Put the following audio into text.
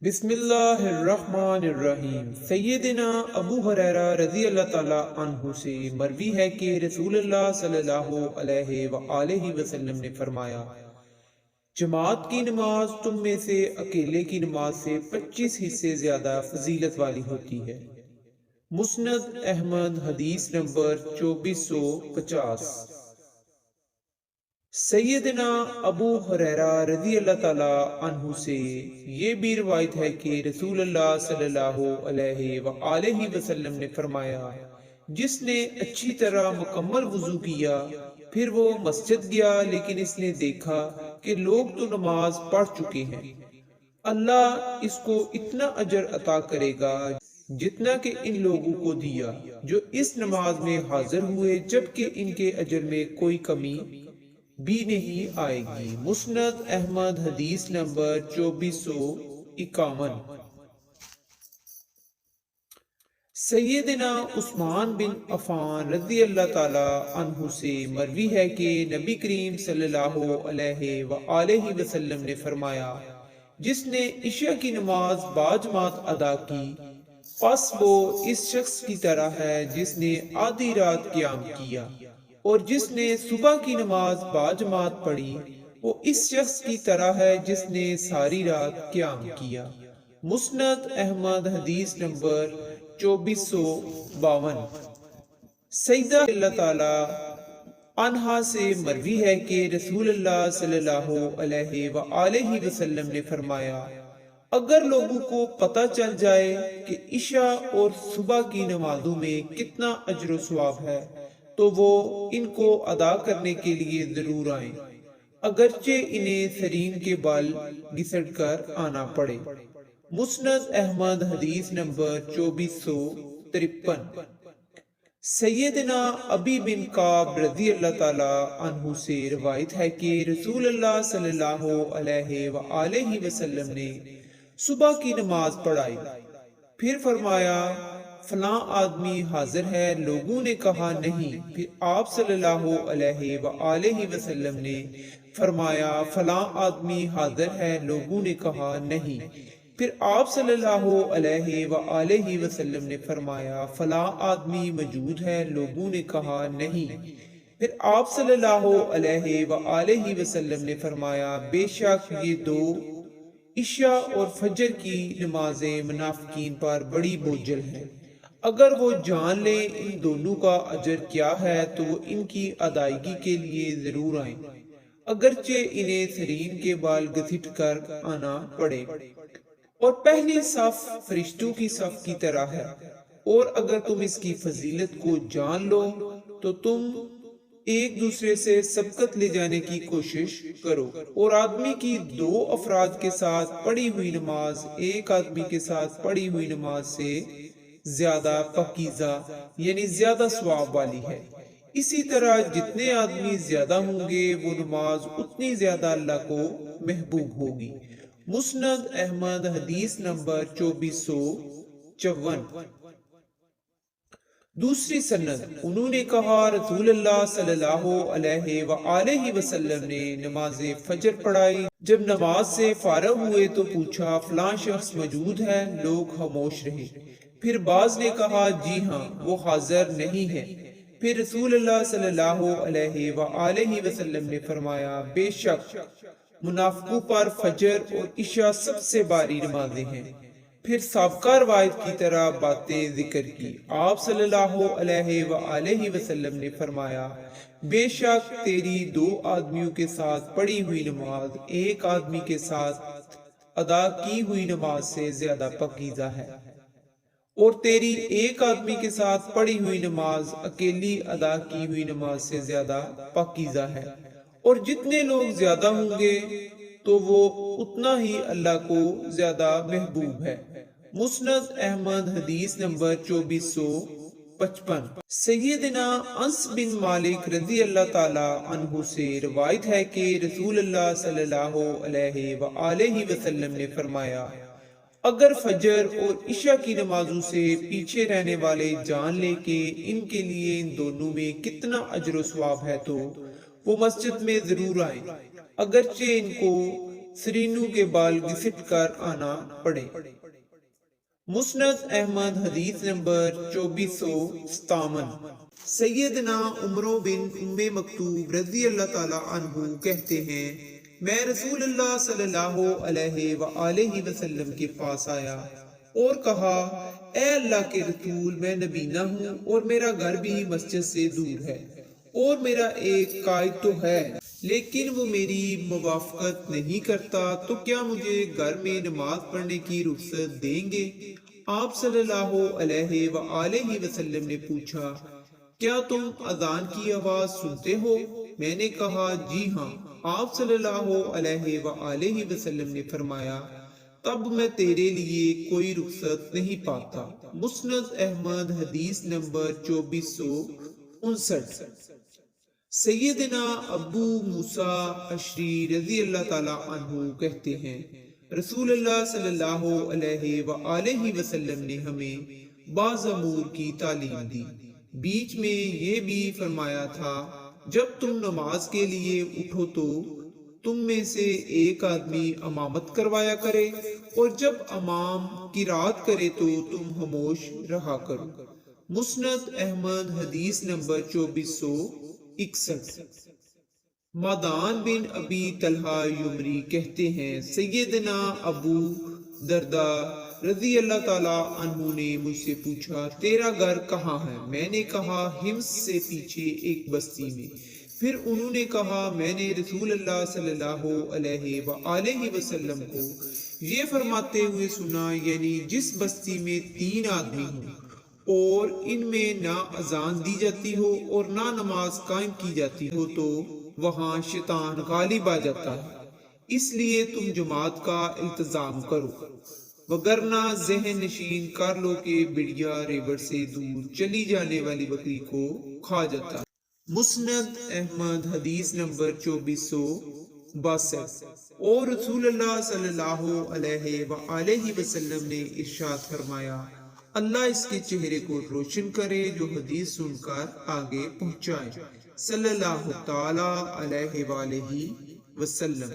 بسم اللہ الرحمن الرحیم۔ سیدنا ابو ہریرہ رضی اللہ تعالیٰ عنہ سے مروی ہے کہ رسول اللہ صلی اللہ علیہ وآلہ وسلم نے فرمایا، جماعت کی نماز تم میں سے اکیلے کی نماز سے 25 حصے زیادہ فضیلت والی ہوتی ہے۔ مسند احمد، حدیث نمبر 2450۔ سیدنا ابو ہریرہ رضی اللہ تعالیٰ عنہ سے یہ بھی روایت ہے کہ رسول اللہ صلی اللہ علیہ وآلہ وسلم نے فرمایا، جس نے اچھی طرح مکمل وضو کیا پھر وہ مسجد گیا لیکن اس نے دیکھا کہ لوگ تو نماز پڑھ چکے ہیں، اللہ اس کو اتنا اجر عطا کرے گا جتنا کہ ان لوگوں کو دیا جو اس نماز میں حاضر ہوئے، جبکہ ان کے اجر میں کوئی کمی بھی نہیں آئے گی۔ مسند احمد، حدیث نمبر 2451۔ سیدنا عثمان بن عفان رضی اللہ تعالی عنہ سے مروی ہے کہ نبی کریم صلی اللہ علیہ وآلہ وسلم نے فرمایا، جس نے عشاء کی نماز باجماعت ادا کی پس وہ اس شخص کی طرح ہے جس نے آدھی رات قیام کیا، اور جس نے صبح کی نماز باجماعت پڑھی وہ اس شخص کی طرح ہے جس نے ساری رات قیام کیا۔ مسند احمد، حدیث نمبر 2452۔ سیدہ اللہ تعالی عنہا سے مروی ہے کہ رسول اللہ صلی اللہ علیہ وآلہ وسلم نے فرمایا، اگر لوگوں کو پتہ چل جائے کہ عشاء اور صبح کی نمازوں میں کتنا اجر و ثواب ہے تو وہ ان کو ادا کرنے کے لیے ضرور آئیں، اگرچہ انہیں سرین کے بال گھسٹ کر آنا پڑے۔ مسند احمد، حدیث نمبر 2453۔ سیدنا ابی بن کعب رضی اللہ تعالی عنہ سے روایت ہے کہ رسول اللہ صلی اللہ علیہ وآلہ وسلم نے صبح کی نماز پڑھائی، پھر فرمایا، فلاں آدمی حاضر ہے؟ لوگوں نے کہا نہیں۔ پھر آپ صلی اللہ علیہ وآلہ وسلم نے فرمایا، فلاں آدمی حاضر ہے؟ لوگوں نے کہا نہیں۔ پھر آپ صلی اللہ علیہ وآلہ وسلم نے فرمایا، فلاں آدمی موجود ہے؟ لوگوں نے کہا نہیں۔ پھر آپ صلی اللہ علیہ وآلہ وسلم نے فرمایا، بے شک یہ دو عشاء اور فجر کی نمازیں منافقین پر بڑی بوجھل ہیں، اگر وہ جان لیں ان دونوں کا اجر کیا ہے تو وہ ان کی ادائیگی کے لیے ضرور آئیں، اگرچہ انہیں سرین کے بال گھسیٹ کر آنا پڑے۔ اور پہلی صف فرشتوں کی صف کی طرح ہے، اور اگر تم اس کی فضیلت کو جان لو تو تم ایک دوسرے سے سبقت لے جانے کی کوشش کرو۔ اور آدمی کی دو افراد کے ساتھ پڑھی ہوئی نماز ایک آدمی کے ساتھ پڑھی ہوئی نماز سے زیادہ پاکیزہ یعنی زیادہ ثواب والی ہے۔ اسی طرح جتنے آدمی زیادہ ہوں گے وہ نماز اتنی زیادہ اللہ کو محبوب ہوگی۔ مسند احمد، حدیث نمبر 2454۔ دوسری سند، انہوں نے کہا، رسول اللہ صلی اللہ علیہ وآلہ وسلم نے نماز فجر پڑھائی، جب نماز سے فارغ ہوئے تو پوچھا، فلاں شخص موجود ہے؟ لوگ خاموش رہے۔ پھر بعض نے کہا، جی ہاں، وہ حاضر نہیں ہے۔ پھر رسول اللہ صلی اللہ علیہ وآلہ وسلم نے فرمایا، بے شک منافقوں پر فجر اور عشاء سب سے باری نمازیں ہیں۔ پھر سابقہ روایت کی طرح باتیں ذکر کی۔ آپ صلی اللہ علیہ وآلہ وسلم نے فرمایا، بے شک تیری دو آدمیوں کے ساتھ پڑھی ہوئی نماز ایک آدمی کے ساتھ ادا کی ہوئی نماز سے زیادہ پاکیزہ ہے، اور تیری ایک آدمی کے ساتھ پڑھی ہوئی نماز اکیلی ادا کی ہوئی نماز سے زیادہ پاکیزہ ہے، اور جتنے لوگ زیادہ ہوں گے تو وہ اتنا ہی اللہ کو زیادہ محبوب ہے۔ مسند احمد، حدیث نمبر 2455۔ سیدنا انس بن مالک رضی اللہ تعالی عنہ سے روایت ہے کہ رسول اللہ صلی اللہ علیہ وآلہ وسلم نے فرمایا، اگر فجر اور عشاء کی نمازوں سے پیچھے رہنے والے جان لے کہ ان کے لیے ان دونوں میں کتنا اجر و ثواب ہے تو وہ مسجد میں ضرور آئیں، اگرچہ ان کو سرینو کے بال گھسٹ کر آنا پڑے۔ مسند احمد حدیث نمبر 2457۔ سیدنا عمر بن مکتوم رضی اللہ تعالیٰ عنہ کہتے ہیں، میں رسول اللہ صلی اللہ علیہ وآلہ وسلم کے پاس آیا اور کہا، اے اللہ کے رسول، میں نبینہ ہوں اور میرا گھر بھی مسجد سے دور ہے اور میرا ایک قائد تو ہے لیکن وہ میری موافقت نہیں کرتا، تو کیا مجھے گھر میں نماز پڑھنے کی رخصت دیں گے؟ آپ صلی اللہ علیہ وآلہ وسلم نے پوچھا، کیا تم اذان کی آواز سنتے ہو؟ میں نے کہا، جی ہاں۔ آپ صلی اللہ علیہ وآلہ وسلم نے فرمایا، تب میں تیرے لیے کوئی رخصت نہیں پاتا۔ مسند احمد حدیث نمبر 2459۔ سیدنا ابو موسیٰ اشعری رضی اللہ تعالیٰ عنہ کہتے ہیں، رسول اللہ صلی اللہ علیہ وآلہ وسلم نے ہمیں بعض امور کی تعلیم دی۔ بیچ میں یہ بھی فرمایا تھا، جب تم نماز کے لیے اٹھو تو تم میں سے ایک آدمی امامت کروایا کرے اور جب امام قرات کرے تو تم خاموش رہا کرو۔ مسند احمد حدیث نمبر 2461۔ مادان بن ابی طلحہ یمری کہتے ہیں، سیدنا ابو درداء رضی اللہ تعالیٰ عنہ نے مجھ سے پوچھا، تیرا گھر کہاں ہے؟ میں نے کہا، حمص سے پیچھے ایک بستی میں۔ پھر انہوں نے کہا، میں نے رسول اللہ صلی اللہ علیہ وآلہ وسلم کو یہ فرماتے ہوئے سنا، یعنی جس بستی میں 3 آدمی ہوں اور ان میں نہ اذان دی جاتی ہو اور نہ نماز قائم کی جاتی ہو تو وہاں شیطان غالب آ جاتا ہے، اس لیے تم جماعت کا التزام کرو، وگرنہ ذہن نشین کر لو کہ بڑیا ریوڑ سے دور چلی جانے والی بکری کو کھا جاتا ہے۔ مسند احمد حدیث نمبر 2462۔ اور رسول اللہ صلی اللہ علیہ وآلہ وسلم نے ارشاد فرمایا، اللہ اس کے چہرے کو روشن کرے جو حدیث سن کر آگے پہنچائے، صلی اللہ تعالی علیہ وآلہ وسلم۔